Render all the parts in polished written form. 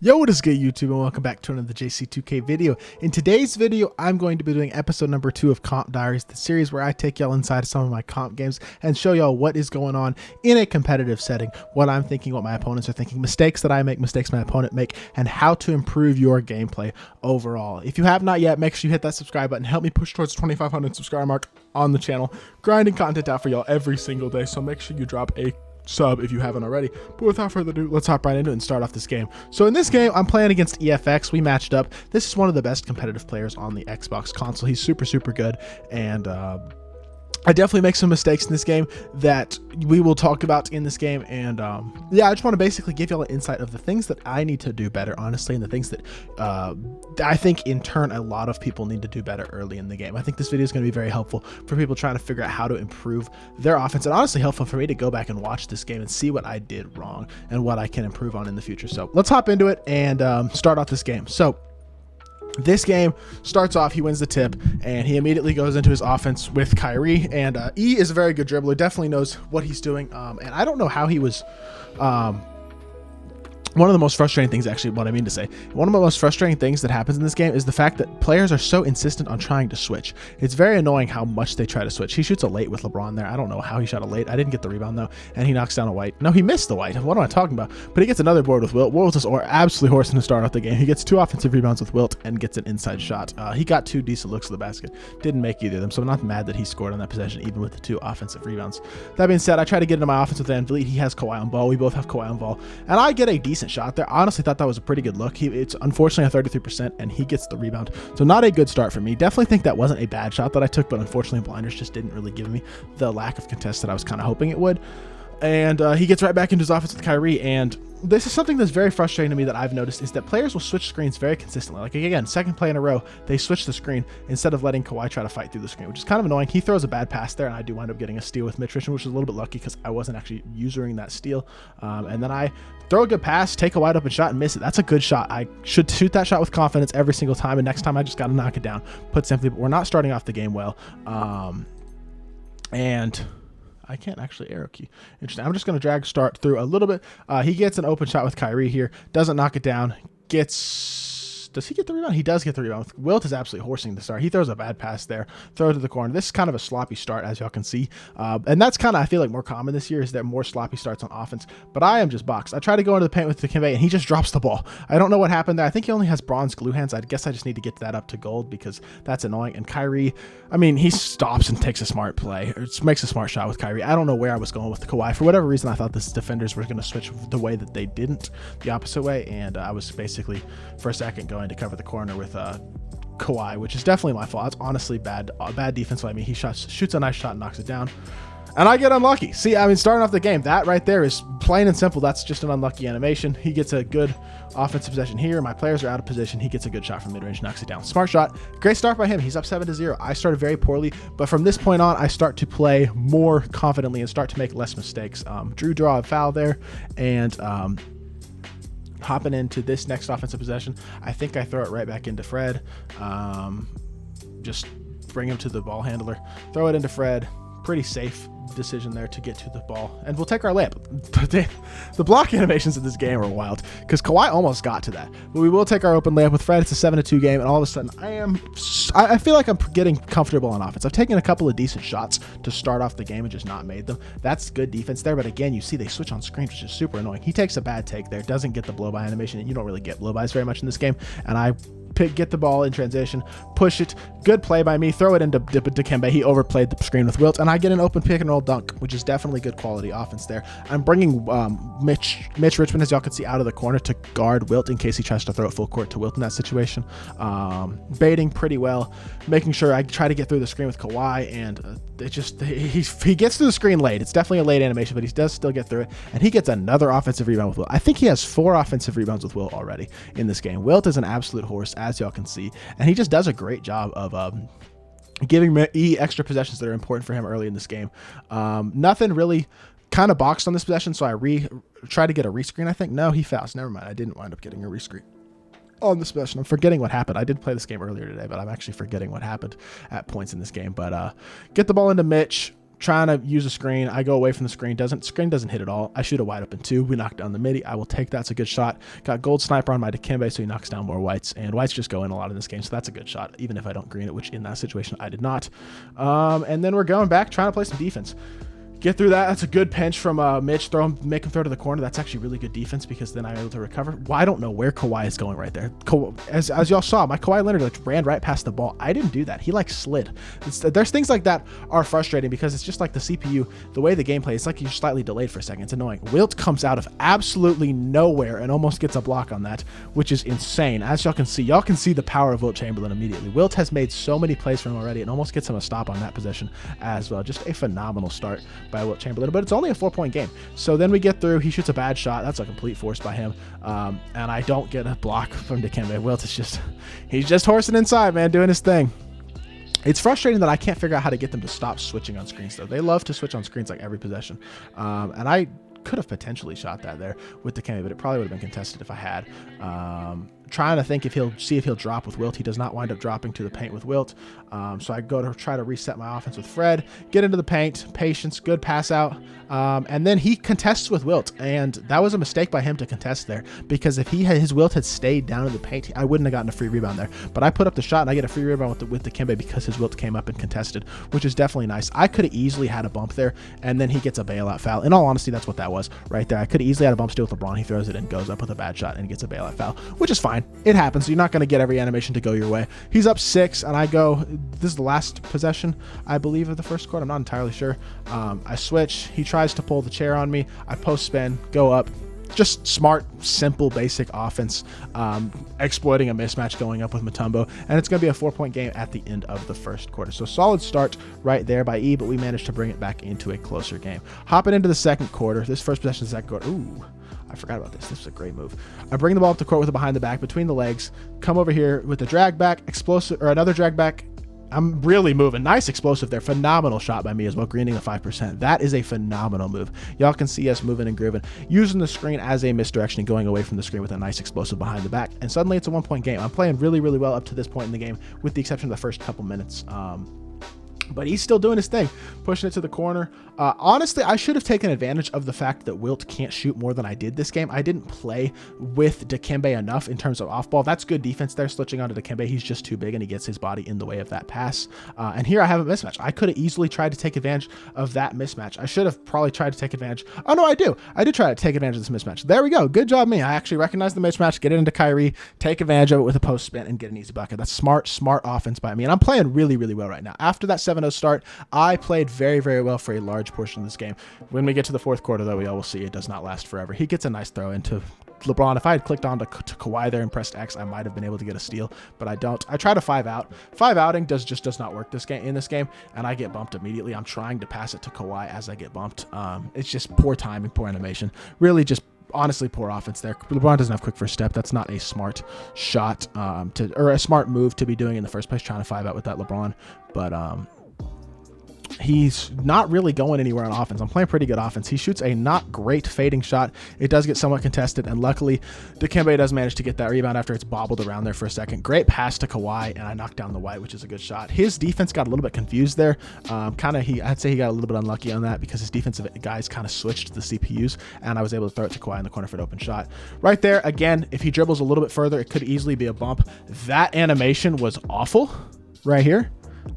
Yo, what is good, YouTube, and welcome back to another JC2K video. In today's video, I'm going to be doing episode number 2 of Comp Diaries, the series where I take y'all inside some of my comp games and show y'all what is going on in a competitive setting, what I'm thinking, what my opponents are thinking, mistakes that I make, mistakes my opponent make, and how to improve your gameplay overall. If you have not yet, make sure you hit that subscribe button. Help me push towards the 2,500 subscriber mark on the channel. Grinding content out for y'all every single day, so make sure you drop a sub if you haven't already. But without further ado, let's hop right into it and start off this game. So in this game, I'm playing against EFX. We matched up. This is one of the best competitive players on the Xbox console. He's super good, and I definitely make some mistakes in this game that we will talk about in this game. And yeah, I just want to basically give y'all an insight of the things that I need to do better, honestly, and the things that I think in turn a lot of people need to do better early in the game. I think this video is going to be very helpful for people trying to figure out how to improve their offense, and honestly helpful for me to go back and watch this game and see what I did wrong and what I can improve on in the future. So let's hop into it and start off this game. So this game starts off, he wins the tip, and he immediately goes into his offense with Tjayerrday, and E is a very good dribbler, definitely knows what he's doing, and I don't know how he was, one of the most frustrating things, actually, what I mean to say, one of the most frustrating things that happens in this game is the fact that players are so insistent on trying to switch. It's very annoying how much they try to switch. He shoots a late with LeBron there. I don't know how he shot a late. I didn't get the rebound, though, and he knocks down a white. No, he missed the white. What am I talking about? But he gets another board with Wilt. Wilt is absolutely horsing to start off the game. He gets 2 offensive rebounds with Wilt and gets an inside shot. He got 2 decent looks at the basket. Didn't make either of them, so I'm not mad that he scored on that possession, even with the 2 offensive rebounds. That being said, I try to get into my offense with Van Vliet. He has Kawhi on ball. We both have Kawhi on ball, and I get a decent shot there. Honestly, thought that was a pretty good look. It's unfortunately a 33%, and he gets the rebound, so not a good start for me. Definitely think that wasn't a bad shot that I took, but unfortunately blinders just didn't really give me the lack of contest that I was kind of hoping it would. And he gets right back into his offense with Tjayerrday, and this is something that's very frustrating to me that I've noticed, is that players will switch screens very consistently. Like, again, second play in a row, they switch the screen instead of letting Kawhi try to fight through the screen, which is kind of annoying. He throws a bad pass there, and I do wind up getting a steal with Mitch Richmond, which is a little bit lucky because I wasn't actually using that steal. And then I throw a good pass, take a wide open shot, and miss it. That's a good shot. I should shoot that shot with confidence every single time, and next time I just got to knock it down. Put simply, but we're not starting off the game well. And I can't actually arrow key. Interesting. I'm just going to drag start through a little bit. He gets an open shot with Tjayerrday here. Doesn't knock it down. Does he get the rebound? He does get the rebound. Wilt is absolutely horsing the start. He throws a bad pass there. Throw it to the corner. This is kind of a sloppy start, as y'all can see. And that's kind of, I feel like, more common this year, is there more sloppy starts on offense. But I am just boxed. I try to go into the paint with Dikembe, and he just drops the ball. I don't know what happened there. I think he only has bronze glue hands. I guess I just need to get that up to gold because that's annoying. And Tjayerrday, I mean, he stops and takes a smart play, or makes a smart shot with Tjayerrday. I don't know where I was going with the Kawhi. For whatever reason, I thought the defenders were going to switch the way that they didn't, the opposite way. And I was basically, for a second, going to cover the corner with Kawhi, which is definitely my fault. It's honestly bad defense by me. He shoots a nice shot and knocks it down, and I get unlucky. See, I mean, starting off the game, that right there is plain and simple. That's just an unlucky animation. He gets a good offensive possession here. My players are out of position. He gets a good shot from mid-range, knocks it down. Smart shot. Great start by him. He's up 7-0. I started very poorly, but from this point on, I start to play more confidently and start to make less mistakes. Drew draw a foul there, and hopping into this next offensive possession, I think I throw it right back into Fred. Just bring him to the ball handler, throw it into Fred. Pretty safe decision there to get to the ball, and we'll take our layup. The block animations in this game are wild because Kawhi almost got to that, but we will take our open layup with Fred. It's a 7-2 game, and all of a sudden I feel like I'm getting comfortable on offense. I've taken a couple of decent shots to start off the game and just not made them. That's good defense there, but again, you see they switch on screens, which is super annoying. He takes a bad take there, doesn't get the blow by animation, and you don't really get blow bys very much in this game, and I get the ball in transition, push it, good play by me, throw it into Dikembe. He overplayed the screen with Wilt, and I get an open pick and roll dunk, which is definitely good quality offense there. I'm bringing Mitch Richmond, as y'all can see, out of the corner to guard Wilt in case he tries to throw it full court to Wilt in that situation. Baiting pretty well, making sure I try to get through the screen with Kawhi, and he gets through the screen late. It's definitely a late animation, but he does still get through it, and he gets another offensive rebound with Wilt. I think he has 4 offensive rebounds with Wilt already in this game. Wilt is an absolute horse, as y'all can see, and he just does a great job of giving E extra possessions that are important for him early in this game. Nothing really, kind of boxed on this possession, so I try to get a rescreen. I think no, he fouls. Never mind, I didn't wind up getting a rescreen on this possession. I'm forgetting what happened. I did play this game earlier today, but I'm actually forgetting what happened at points in this game. But get the ball into Mitch, trying to use a screen. I go away from the screen. Screen doesn't hit at all. I shoot a wide open 2. We knock down the midi. I will take that. It's a good shot. Got gold sniper on my Dikembe, so he knocks down more whites. And whites just go in a lot in this game, so that's a good shot, even if I don't green it, which in that situation I did not. And then we're going back, trying to play some defense. Get through that. That's a good pinch from Mitch. Make him throw to the corner. That's actually really good defense because then I'm able to recover. Well, I don't know where Kawhi is going right there. As y'all saw, my Kawhi Leonard like ran right past the ball. I didn't do that. He like slid. There's things like that are frustrating because it's just like the CPU, the way the gameplay, it's like you're slightly delayed for a second. It's annoying. Wilt comes out of absolutely nowhere and almost gets a block on that, which is insane. As y'all can see the power of Wilt Chamberlain immediately. Wilt has made so many plays for him already and almost gets him a stop on that possession as well. Just a phenomenal start by Wilt Chamberlain, but it's only a 4-point game. So then we get through. He shoots a bad shot. That's a complete force by him, and I don't get a block from Dikembe. Wilt is he's just horsing inside, man, doing his thing. It's frustrating that I can't figure out how to get them to stop switching on screens, though. They love to switch on screens like every possession, and I could have potentially shot that there with Dikembe, but it probably would have been contested if I had. Trying to think if he'll drop with Wilt. He does not wind up dropping to the paint with Wilt. So I go to try to reset my offense with Fred, get into the paint, patience, good pass out. And then he contests with Wilt, and that was a mistake by him to contest there, because if his Wilt had stayed down in the paint, I wouldn't have gotten a free rebound there. But I put up the shot and I get a free rebound with Dikembe because his Wilt came up and contested, which is definitely nice. I could have easily had a bump there, and then he gets a bailout foul. In all honesty, that's what that was right there. I could have easily had a bump steal with LeBron. He throws it in, goes up with a bad shot, and gets a bailout foul, which is fine. It happens. You're not going to get every animation to go your way. He's up 6, and I go, this is the last possession, I believe, of the first quarter. I'm not entirely sure. I switch. He tries to pull the chair on me. I post spin, go up. Just smart, simple, basic offense, exploiting a mismatch, going up with Mutombo, and it's going to be a 4-point game at the end of the first quarter. So solid start right there by E, but we managed to bring it back into a closer game. Hopping into the second quarter, this first possession of the second quarter, ooh, I forgot about this. This is a great move. I bring the ball up the court with a behind the back, between the legs, come over here with the drag back, explosive, or another drag back. I'm really moving. Nice explosive there. Phenomenal shot by me as well, greening the 5%. That is a phenomenal move. Y'all can see us moving and grooving, using the screen as a misdirection, going away from the screen with a nice explosive behind the back. And suddenly it's a 1-point game. I'm playing really, really well up to this point in the game, with the exception of the first couple minutes. But he's still doing his thing, pushing it to the corner. Honestly, I should have taken advantage of the fact that Wilt can't shoot more than I did this game. I didn't play with Dikembe enough in terms of off ball. That's good defense there, switching onto Dikembe. He's just too big and he gets his body in the way of that pass. And here I have a mismatch. I could have easily tried to take advantage of that mismatch. I should have probably tried to take advantage. Oh no, I do. I do try to take advantage of this mismatch. There we go. Good job, me. I actually recognize the mismatch, get it into Kyrie, take advantage of it with a post spin, and get an easy bucket. That's smart offense by me. And I'm playing really, really well right now. After that 7-0 start, I played very, very well for a large portion of this game. When we get to the fourth quarter, though, we all will see it does not last forever. He gets a nice throw into LeBron. If I had clicked on to Kawhi there and pressed X, I might have been able to get a steal, but I don't. I try to 5-out. 5-outing just does not work in this game, and I get bumped immediately. I'm trying to pass it to Kawhi as I get bumped. It's just poor timing, poor animation. Really just honestly poor offense there. LeBron doesn't have quick first step. That's not a smart shot or a smart move to be doing in the first place, trying to 5-out with that LeBron. But he's not really going anywhere on offense. I'm playing pretty good offense. He shoots a not great fading shot. It does get somewhat contested, and luckily Dikembe does manage to get that rebound after it's bobbled around there for a second. Great pass to Kawhi, and I knocked down the white, which is a good shot. His defense got a little bit confused there. I'd say he got a little bit unlucky on that because his defensive guys kind of switched to the CPUs, and I was able to throw it to Kawhi in the corner for an open shot. Right there, again, if he dribbles a little bit further, it could easily be a bump. That animation was awful right here.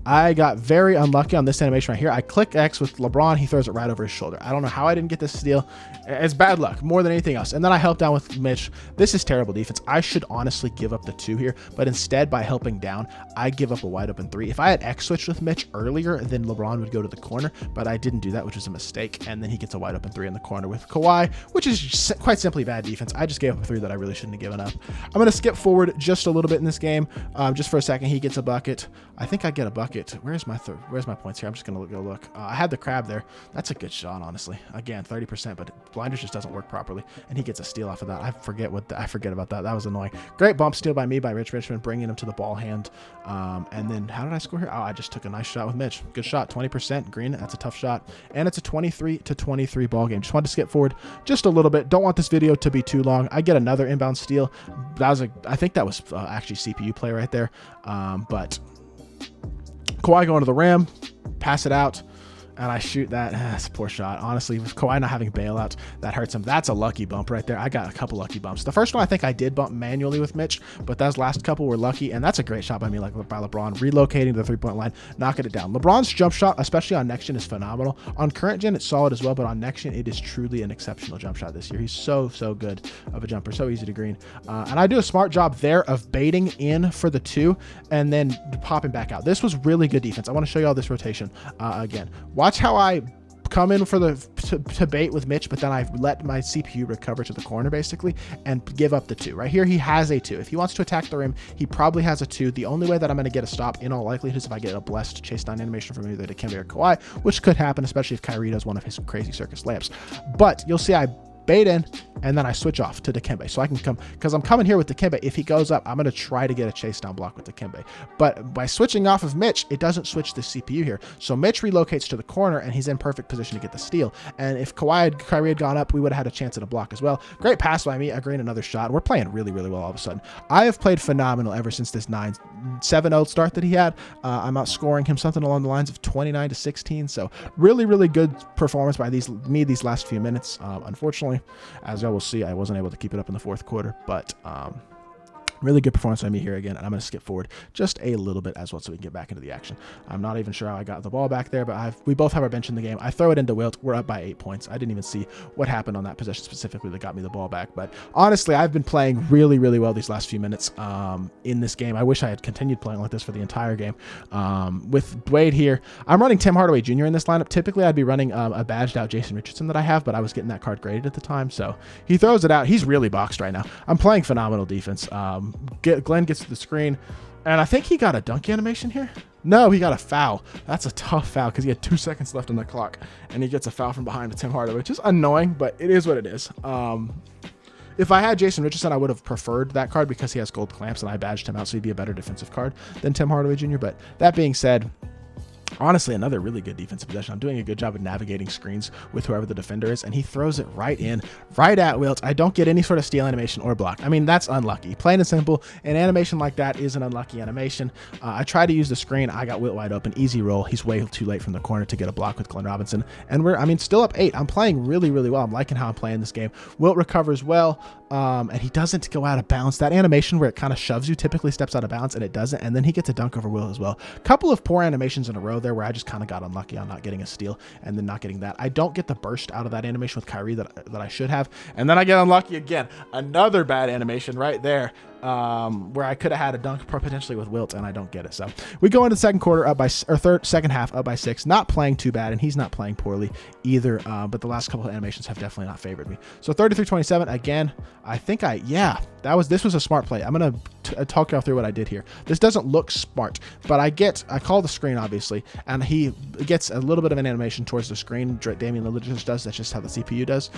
I got very unlucky on this animation right here. I click X with LeBron. He throws it right over his shoulder. I don't know how I didn't get this steal. It's bad luck more than anything else. And then I help down with Mitch. This is terrible defense. I should honestly give up the 2 here, but instead by helping down, I give up a wide open 3. If I had X switched with Mitch earlier, then LeBron would go to the corner, but I didn't do that, which was a mistake. And then he gets a wide open 3 in the corner with Kawhi, which is quite simply bad defense. I just gave up a 3 that I really shouldn't have given up. I'm going to skip forward just a little bit in this game. Just for a second, he gets a bucket. I think I get a bucket. Where's my points here? I'm just gonna go look. I had the crab there. That's a good shot, honestly. Again, 30%, but blinders just doesn't work properly, and he gets a steal off of that. I forget about that. That was annoying. Great bump steal by me by Rich Richmond, bringing him to the ball hand. And then how did I score here? Oh, I just took a nice shot with Mitch. Good shot, 20% green. That's a tough shot, and it's a 23-23 ball game. Just wanted to skip forward just a little bit. Don't want this video to be too long. I get another inbound steal. I think that was actually CPU play right there, but Kawhi going to the rim, pass it out. and I shoot that. That's a poor shot. Honestly, with Kawhi not having bailouts, that hurts him. That's a lucky bump right there. I got a couple lucky bumps. The first one I think I did bump manually with Mitch, but those last couple were lucky, and that's a great shot by me, like by LeBron, relocating to the three-point line, knocking it down. LeBron's jump shot, especially on next gen, is phenomenal. On current gen, it's solid as well, but on next gen, it is truly an exceptional jump shot this year. He's so good of a jumper, so easy to green. And I do a smart job there of baiting in for the 2 and then popping back out. This was really good defense. I want to show you all this rotation again. Watch how I come in for the to bait with Mitch, but then I let my CPU recover to the corner basically and give up the 2. Right here, he has a 2. If he wants to attack the rim, he probably has a 2. The only way that I'm going to get a stop in all likelihood is if I get a blessed chase down animation from either Dikembe or Kawhi, which could happen, especially if Kyrie does one of his crazy circus layups. But you'll see I bait in, and then I switch off to Dikembe. So I can come, because I'm coming here with Dikembe. If he goes up, I'm going to try to get a chase down block with Dikembe. But by switching off of Mitch, it doesn't switch the CPU here. So Mitch relocates to the corner, and he's in perfect position to get the steal. And if Kyrie had gone up, we would have had a chance at a block as well. Great pass by me. I green another shot. We're playing really well all of a sudden. I have played phenomenal ever since this 7-0 start that he had. I'm outscoring him something along the lines of 29-16. So really good performance by these last few minutes. Unfortunately, as y'all will see, I wasn't able to keep it up in the fourth quarter, but really good performance by me here again, and I'm going to skip forward just a little bit as well so we can get back into the action. I'm not even sure how I got the ball back there, but we both have our bench in the game. I throw it into Wilt. We're up by 8 points. I didn't even see what happened on that possession specifically that got me the ball back, but honestly, I've been playing really well these last few minutes in this game. I wish I had continued playing like this for the entire game. With Wade here, I'm running Tim Hardaway Jr. in this lineup. Typically, I'd be running a badged out Jason Richardson that I have, but I was getting that card graded at the time, so he throws it out. He's really boxed right now. I'm playing phenomenal defense. Glenn gets to the screen, and I think he got a dunk animation here. No, he got a foul. That's a tough foul because he had 2 seconds left on the clock, and he gets a foul from behind to Tim Hardaway, which is annoying, but it is what it is. If I had Jason Richardson, I would have preferred that card because he has gold clamps, and I badged him out, so he'd be a better defensive card than Tim Hardaway Jr. But that being said, honestly, another really good defensive possession. I'm doing a good job of navigating screens with whoever the defender is, and he throws it right in, right at Wilt. I don't get any sort of steal animation or block. I mean, that's unlucky. Plain and simple, an animation like that is an unlucky animation. I try to use the screen. I got Wilt wide open. Easy roll. He's way too late from the corner to get a block with Glenn Robinson, and we're, still up 8. I'm playing really well. I'm liking how I'm playing this game. Wilt recovers well, and he doesn't go out of bounds. That animation where it kind of shoves you typically steps out of bounds, and it doesn't, and then he gets a dunk over Wilt as well. Couple of poor animations in a row there where I just kind of got unlucky on not getting a steal and then not getting that. I don't get the burst out of that animation with Kyrie that I should have, and then I get unlucky again. Another bad animation right there where I could have had a dunk potentially with Wilt, and I don't get it. So we go into second quarter up by, or second half up by 6. Not playing too bad, and he's not playing poorly either. But the last couple of animations have definitely not favored me. So 33-27 again. I think this was a smart play. I'm gonna talk y'all through what I did here. This doesn't look smart, but I call the screen obviously, and he gets a little bit of an animation towards the screen. Damian Lillard just does. That's just how the CPU does.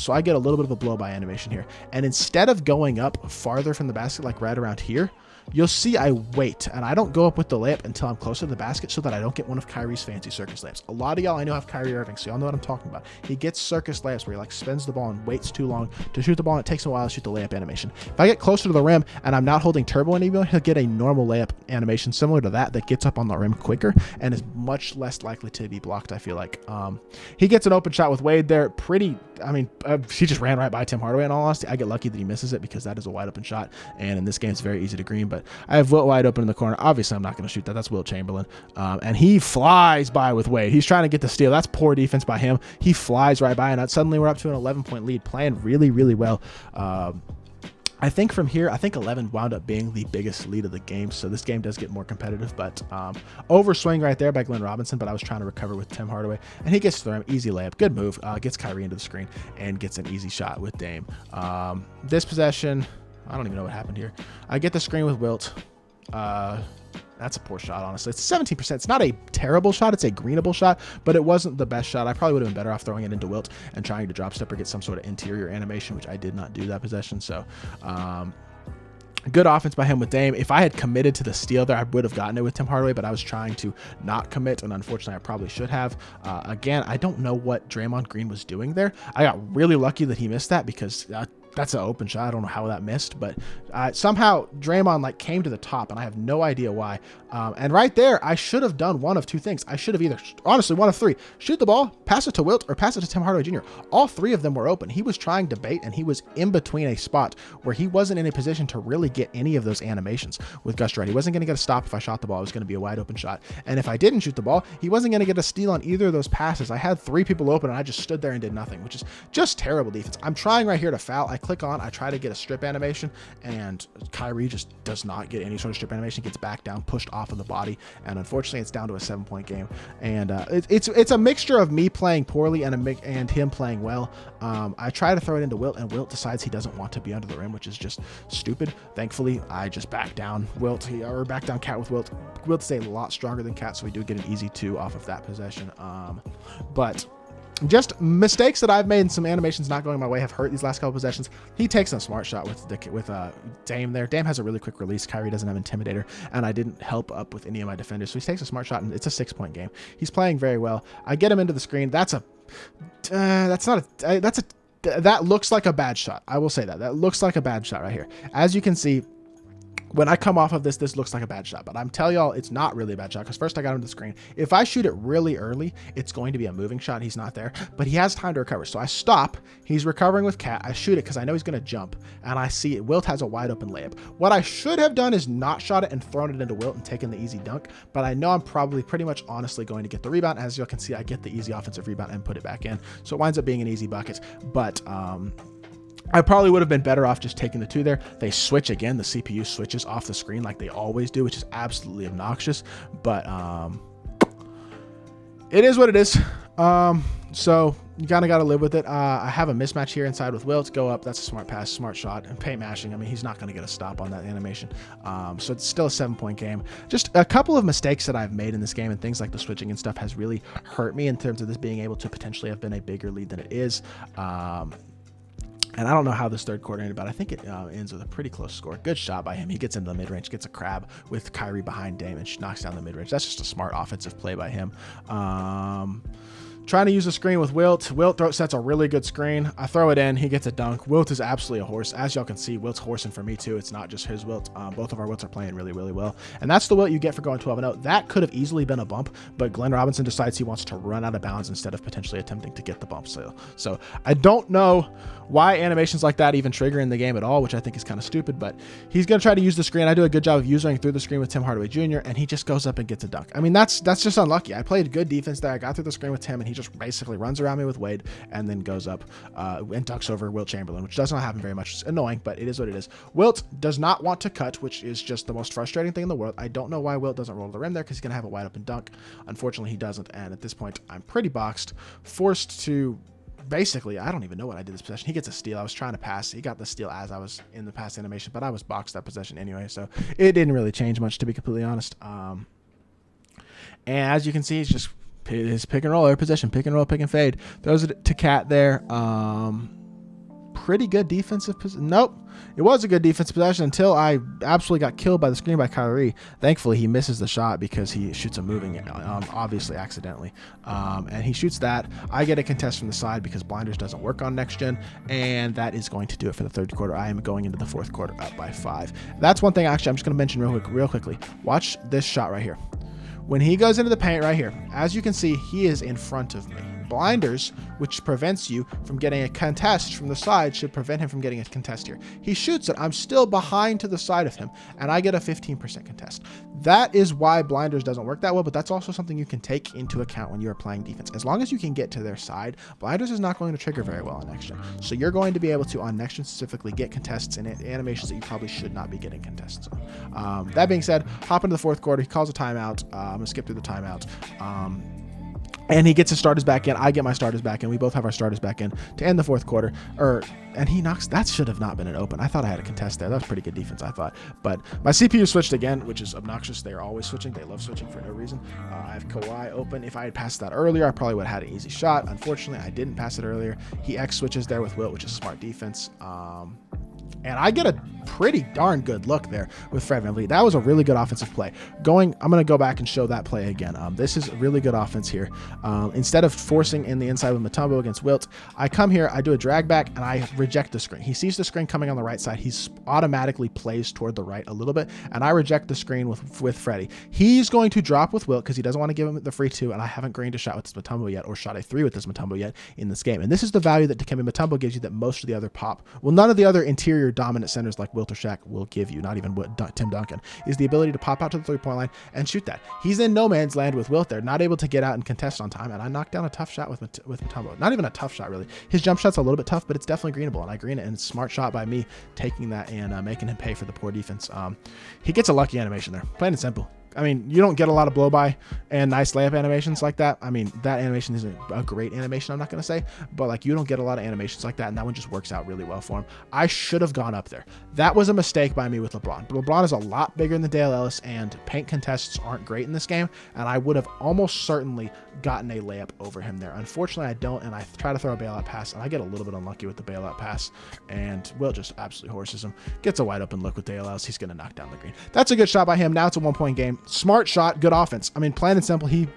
So I get a little bit of a blow by animation here, and instead of going up farther from the basket, like right around here, you'll see I wait, and I don't go up with the layup until I'm closer to the basket so that I don't get one of Kyrie's fancy circus layups. A lot of y'all I know have Kyrie Irving, so y'all know what I'm talking about. He gets circus layups where he like spins the ball and waits too long to shoot the ball, and it takes him a while to shoot the layup animation. If I get closer to the rim and I'm not holding turbo anymore, he'll get a normal layup animation similar to that gets up on the rim quicker and is much less likely to be blocked, I feel like. He gets an open shot with Wade there. He just ran right by Tim Hardaway in all honesty. I get lucky that he misses it because that is a wide open shot, and in this game it's very easy to green, but I have Wilt wide open in the corner. Obviously, I'm not going to shoot that. That's Wilt Chamberlain. And he flies by with Wade. He's trying to get the steal. That's poor defense by him. He flies right by, and suddenly we're up to an 11-point lead, playing really well. I think from here, 11 wound up being the biggest lead of the game, so this game does get more competitive, but overswing right there by Glenn Robinson, but I was trying to recover with Tim Hardaway, and he gets through him. Easy layup. Good move. Gets Kyrie into the screen and gets an easy shot with Dame. This possession, I don't even know what happened here. I get the screen with Wilt. That's a poor shot, honestly. It's 17%. It's not a terrible shot. It's a greenable shot, but it wasn't the best shot. I probably would have been better off throwing it into Wilt and trying to drop step or get some sort of interior animation, which I did not do that possession. So, good offense by him with Dame. If I had committed to the steal there, I would have gotten it with Tim Hardaway, but I was trying to not commit, and unfortunately, I probably should have. Again, I don't know what Draymond Green was doing there. I got really lucky that he missed that because that's an open shot. I don't know how that missed, but somehow Draymond like came to the top, and I have no idea why. And right there, I should have done one of two things. I should have either, honestly, one of three: shoot the ball, pass it to Wilt, or pass it to Tim Hardaway Jr. All three of them were open. He was trying to bait, and he was in between a spot where he wasn't in a position to really get any of those animations with Tjayerrday. He wasn't going to get a stop if I shot the ball. It was going to be a wide open shot. And if I didn't shoot the ball, he wasn't going to get a steal on either of those passes. I had three people open, and I just stood there and did nothing, which is just terrible defense. I'm trying right here to foul. I click on, I try to get a strip animation, and Kyrie just does not get any sort of strip animation. Gets back down, pushed off of the body, and unfortunately it's down to a 7-point game. And it's a mixture of me playing poorly and him playing well. I try to throw it into Wilt, and Wilt decides he doesn't want to be under the rim, which is just stupid. Thankfully, I just back down back down Cat with Wilt. Wilt's a lot stronger than Cat, so we do get an easy 2 off of that possession. But just mistakes that I've made and some animations not going my way have hurt these last couple possessions. He takes a smart shot with Dame there. Dame has a really quick release. Kyrie doesn't have Intimidator, and I didn't help up with any of my defenders. So he takes a smart shot, and it's a 6-point game. He's playing very well. I get him into the screen. That looks like a bad shot. I will say that. That looks like a bad shot right here. As you can see, when I come off of this looks like a bad shot, but I'm telling y'all it's not really a bad shot because first I got him to the screen. If I shoot it really early, it's going to be a moving shot. He's not there, but he has time to recover. So I stop. He's recovering with Cat. I shoot it because I know he's going to jump, and I see it. Wilt has a wide open layup. What I should have done is not shot it and thrown it into Wilt and taken the easy dunk, but I know I'm probably pretty much honestly going to get the rebound. As you can see, I get the easy offensive rebound and put it back in. So it winds up being an easy bucket, but I probably would have been better off just taking the 2 there. They switch again. The CPU switches off the screen like they always do, which is absolutely obnoxious. But it is what it is. So you kind of got to live with it. I have a mismatch here inside with Wilt. Go up. That's a smart pass, smart shot, and paint mashing. I mean, he's not going to get a stop on that animation. So it's still a 7-point game. Just a couple of mistakes that I've made in this game, and things like the switching and stuff has really hurt me in terms of this being able to potentially have been a bigger lead than it is. And I don't know how this third quarter ended, but I think it ends with a pretty close score. Good shot by him. He gets into the mid-range, gets a crab with Kyrie behind Dame, and knocks down the mid-range. That's just a smart offensive play by him. Trying to use a screen with Wilt. Wilt sets a really good screen. I throw it in. He gets a dunk. Wilt is absolutely a horse. As y'all can see, Wilt's horsing for me too. It's not just his Wilt. Both of our Wilts are playing really, really well. And that's the Wilt you get for going 12-0. That could have easily been a bump, but Glenn Robinson decides he wants to run out of bounds instead of potentially attempting to get the bump. So I don't know why animations like that even trigger in the game at all, which I think is kind of stupid, but he's going to try to use the screen. I do a good job of using through the screen with Tim Hardaway Jr., and he just goes up and gets a dunk. I mean, that's just unlucky. I played good defense there. I got through the screen with Tim, and he just basically runs around me with Wade and then goes up and dunks over Wilt Chamberlain, which does not happen very much. It's annoying, but it is what it is. Wilt does not want to cut, which is just the most frustrating thing in the world. I don't know why Wilt doesn't roll to the rim there, because he's going to have a wide open dunk. Unfortunately, he doesn't, and at this point, I'm pretty boxed, forced to basically, I don't even know what I did this possession. He gets a steal. I was trying to pass. He got the steal as I was in the pass animation, but I was boxed that possession anyway, so it didn't really change much, to be completely honest. And as you can see, it's just his pick and roll, every possession, pick and roll, pick and fade. Throws it to Cat there. Pretty good defensive possession. Nope. It was a good defensive possession until I absolutely got killed by the screen by Kyrie. Thankfully, he misses the shot because he shoots a moving, obviously accidentally. And he shoots that. I get a contest from the side because blinders doesn't work on next gen, and that is going to do it for the third quarter. I am going into the fourth quarter up by 5. That's one thing actually I'm just going to mention real quickly. Watch this shot right here. When he goes into the paint right here, as you can see, he is in front of me. Blinders, which prevents you from getting a contest from the side, should prevent him from getting a contest here. He shoots it. I'm still behind to the side of him, and I get a 15% contest. That is why blinders doesn't work that well, but that's also something you can take into account when you are playing defense. As long as you can get to their side, blinders is not going to trigger very well on next gen. So you're going to be able to, on next gen specifically, get contests in animations that you probably should not be getting contests on. That being said, hop into the fourth quarter. He calls a timeout. I'm going to skip through the timeout. And he gets his starters back in. I get my starters back in. We both have our starters back in to end the fourth quarter. And he knocks. That should have not been an open. I thought I had a contest there. That was pretty good defense, I thought. But my CPU switched again, which is obnoxious. They are always switching. They love switching for no reason. I have Kawhi open. If I had passed that earlier, I probably would have had an easy shot. Unfortunately, I didn't pass it earlier. He X switches there with Wilt, which is smart defense. And I get a pretty darn good look there with Fred VanVleet. That was a really good offensive play. I'm going to go back and show that play again. This is a really good offense here. Instead of forcing in the inside with Mutombo against Wilt, I come here, I do a drag back, and I reject the screen. He sees the screen coming on the right side. He's automatically plays toward the right a little bit, and I reject the screen with Freddie. He's going to drop with Wilt because he doesn't want to give him the free 2, and I haven't greened a shot with this Mutombo yet, or shot a 3 with this Mutombo yet in this game. And this is the value that Dikembe Mutombo gives you that most of the other none of the other interior dominant centers like Wilt or Shaq will give you, not even Tim Duncan, is the ability to pop out to the 3-point line and shoot that. He's in no man's land with Wilt there, not able to get out and contest on time, and I knocked down a tough shot with Mutombo. Not even a tough shot, really. His jump shot's a little bit tough, but it's definitely greenable, and I green it, and it's a smart shot by me taking that and making him pay for the poor defense. He gets a lucky animation there, plain and simple. I mean, you don't get a lot of blow by and nice layup animations like that. I mean, that animation isn't a great animation, I'm not going to say, but like you don't get a lot of animations like that, and that one just works out really well for him. I should have gone up there. That was a mistake by me with LeBron. But LeBron is a lot bigger than Dale Ellis, and paint contests aren't great in this game, and I would have almost certainly gotten a layup over him there. Unfortunately, I don't, and I try to throw a bailout pass, and I get a little bit unlucky with the bailout pass, and Will just absolutely horses him. Gets a wide open look with Dale Ellis. He's going to knock down the green. That's a good shot by him. Now it's a 1-point game. Smart shot, good offense. I mean, plain and simple, he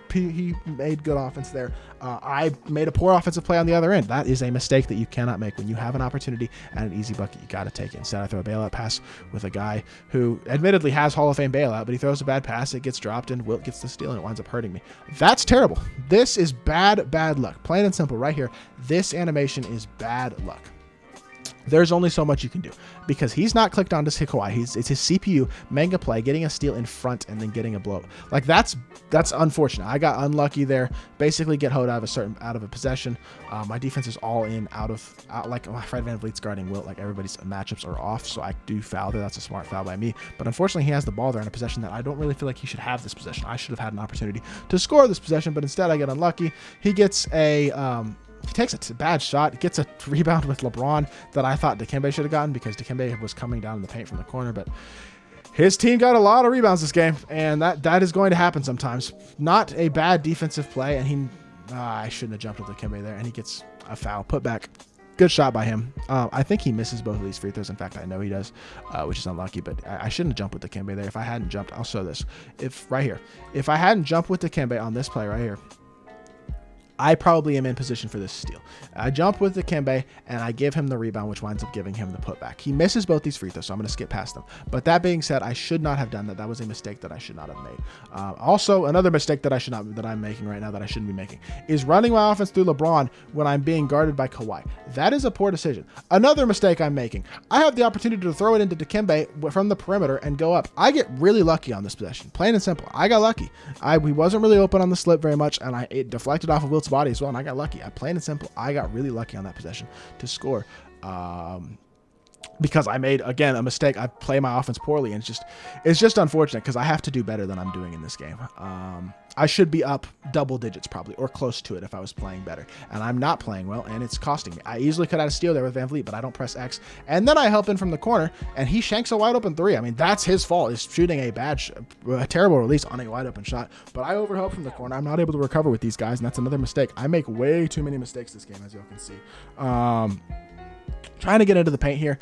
made good offense there. I made a poor offensive play on the other end. That is a mistake that you cannot make. When you have an opportunity and an easy bucket, you got to take it. Instead, I throw a bailout pass with a guy who admittedly has Hall of Fame bailout, but he throws a bad pass, it gets dropped, and Wilt gets the steal, and it winds up hurting me. That's terrible. This is bad luck. Plain and simple right here. This animation is bad luck. There's only so much you can do because he's not clicked on to Kawhi. It's his CPU mega play, getting a steal in front and then getting a blow. Like that's unfortunate. I got unlucky there. Basically get hoed out of a possession. My defense is all in like Fred VanVleet's guarding Wilt. Like everybody's matchups are off, so I do foul there. That's a smart foul by me. But unfortunately, he has the ball there in a possession that I don't really feel like he should have this possession. I should have had an opportunity to score this possession, but instead I get unlucky. He gets he takes a bad shot, gets a rebound with LeBron that I thought Dikembe should have gotten because Dikembe was coming down in the paint from the corner, but his team got a lot of rebounds this game, and that is going to happen sometimes. Not a bad defensive play, and I shouldn't have jumped with Dikembe there, and he gets a foul put back. Good shot by him. I think he misses both of these free throws. In fact, I know he does, which is unlucky, but I shouldn't have jumped with Dikembe there. If I hadn't jumped, I'll show this. If I hadn't jumped with Dikembe on this play right here, I probably am in position for this steal. I jump with Dikembe, and I give him the rebound, which winds up giving him the putback. He misses both these free throws, so I'm going to skip past them. But that being said, I should not have done that. That was a mistake that I should not have made. Also, another mistake that I'm making right now that I shouldn't be making is running my offense through LeBron when I'm being guarded by Kawhi. That is a poor decision. Another mistake I'm making. I have the opportunity to throw it into Dikembe from the perimeter and go up. I get really lucky on this possession. Plain and simple. I got lucky. He wasn't really open on the slip very much, and it deflected off of Wilt's body as well, and I got lucky. Plain and simple, I got really lucky on that possession to score because I made, again, a mistake. I play my offense poorly, and it's just unfortunate because I have to do better than I'm doing in this game. I should be up double digits probably, or close to it if I was playing better, and I'm not playing well, and it's costing me. I easily could have had a steal there with VanVleet, but I don't press X, and then I help in from the corner, and he shanks a wide open 3. I mean, that's his fault. He's shooting a terrible release on a wide open shot, but I overhelp from the corner. I'm not able to recover with these guys, and that's another mistake. I make way too many mistakes this game, as y'all can see. Trying to get into the paint here.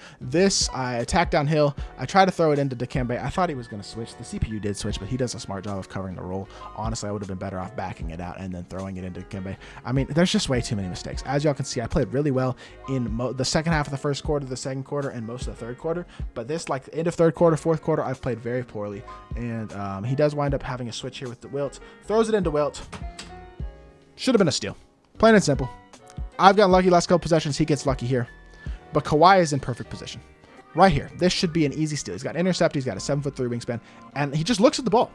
I attack downhill. I try to throw it into Dikembe. I thought he was going to switch. The CPU did switch, but he does a smart job of covering the roll. Honestly, I would have been better off backing it out and then throwing it into Dikembe. I mean, there's just way too many mistakes. As y'all can see, I played really well in the second half of the first quarter, the second quarter, and most of the third quarter. But this, like the end of third quarter, fourth quarter, I've played very poorly. And he does wind up having a switch here with the Wilt. Throws it into Wilt. Should have been a steal. Plain and simple. I've gotten lucky last couple possessions. He gets lucky here. But Kawhi is in perfect position. Right here. This should be an easy steal. He's got intercept. He's got a 7'3" wingspan. And he just looks at the ball.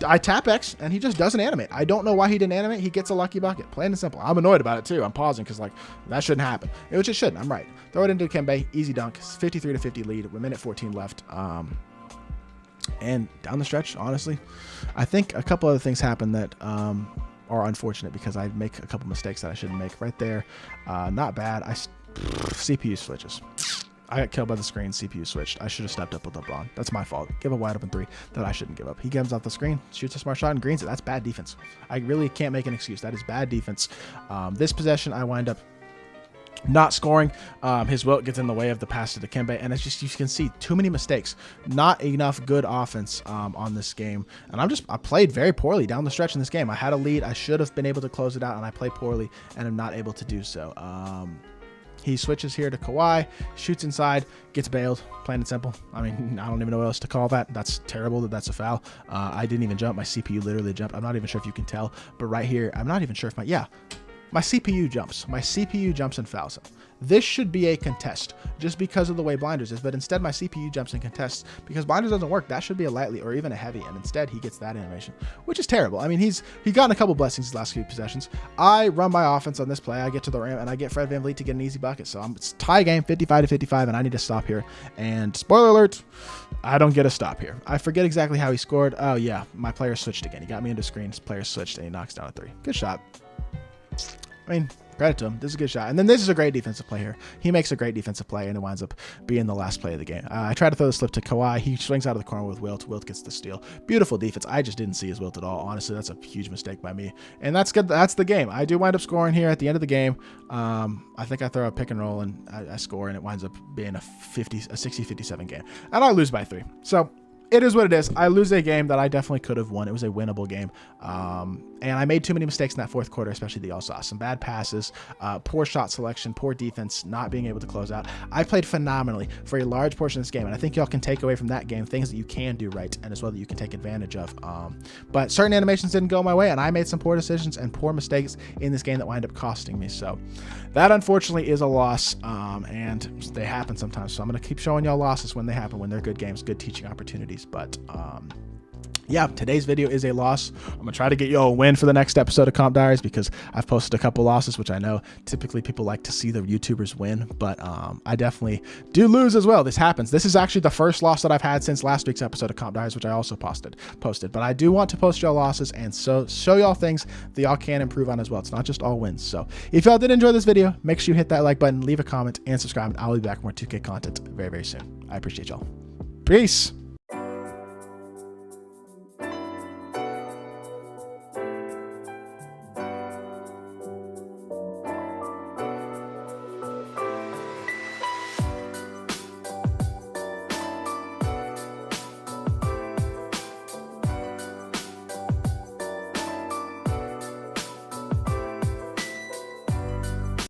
I tap X, and he just doesn't animate. I don't know why he didn't animate. He gets a lucky bucket. Plain and simple. I'm annoyed about it, too. I'm pausing because, like, that shouldn't happen. Which it shouldn't. I'm right. Throw it into Dikembe. Easy dunk. 53-50 lead. With minute 14 left. And down the stretch, honestly, I think a couple other things happen that are unfortunate because I make a couple mistakes that I shouldn't make. Right there. Not bad. CPU switches. I got killed by the screen. CPU switched. I should have stepped up with LeBron. That's my fault. Give a wide open 3 that I shouldn't give up. He comes off the screen, shoots a smart shot, and greens it. That's bad defense. I really can't make an excuse. That is bad defense. This possession, I wind up not scoring. His wilt gets in the way of the pass to Dikembe, and it's just, you can see too many mistakes, not enough good offense on this game. And I played very poorly down the stretch in this game. I had a lead, I should have been able to close it out, and I played poorly and I'm not able to do so. He switches here to Kawhi, shoots inside, gets bailed, plain and simple. I mean, I don't even know what else to call that. That's terrible that that's a foul. I didn't even jump. My CPU literally jumped. I'm not even sure if you can tell, but right here, I'm not even sure if my CPU jumps. My CPU jumps and fouls him. This should be a contest just because of the way blinders is, but instead my CPU jumps and contests because blinders doesn't work. That should be a lightly or even a heavy, and instead he gets that animation, which is terrible. I mean, he's gotten a couple blessings his last few possessions. I run my offense on this play. I get to the rim and I get Fred VanVleet to get an easy bucket. So it's tie game, 55-55, and I need to stop here. And spoiler alert, I don't get a stop here. I forget exactly how he scored. Oh yeah, my player switched again. He got me into screens, player switched, and he knocks down a three. Good shot. I mean, credit to him. This is a good shot. And then this is a great defensive play here. He makes a great defensive play, and it winds up being the last play of the game. I try to throw the slip to Kawhi. He swings out of the corner with Wilt. Wilt gets the steal. Beautiful defense. I just didn't see his Wilt at all. Honestly, that's a huge mistake by me. And that's good. That's the game. I do wind up scoring here at the end of the game. I think I throw a pick and roll, and I score, and it winds up being a 60-57 game. And I lose by 3. So it is what it is. I lose a game that I definitely could have won. It was a winnable game. And I made too many mistakes in that fourth quarter, especially the y'all saw. Some bad passes, poor shot selection, poor defense, not being able to close out. I played phenomenally for a large portion of this game, and I think y'all can take away from that game things that you can do right and as well that you can take advantage of. But certain animations didn't go my way, and I made some poor decisions and poor mistakes in this game that wind up costing me. So that unfortunately is a loss, and they happen sometimes. So I'm going to keep showing y'all losses when they happen, when they're good games, good teaching opportunities. But yeah, today's video is a loss. I'm gonna try to get y'all a win for the next episode of Comp Diaries because I've posted a couple losses, which I know typically people like to see the YouTubers win, but I definitely do lose as well. This happens. This is actually the first loss that I've had since last week's episode of Comp Diaries, which I also posted. But I do want to post y'all losses and so show y'all things that y'all can improve on as well. It's not just all wins. So if y'all did enjoy this video, make sure you hit that like button, leave a comment, and subscribe. And I'll be back with more 2K content very, very soon. I appreciate y'all. Peace.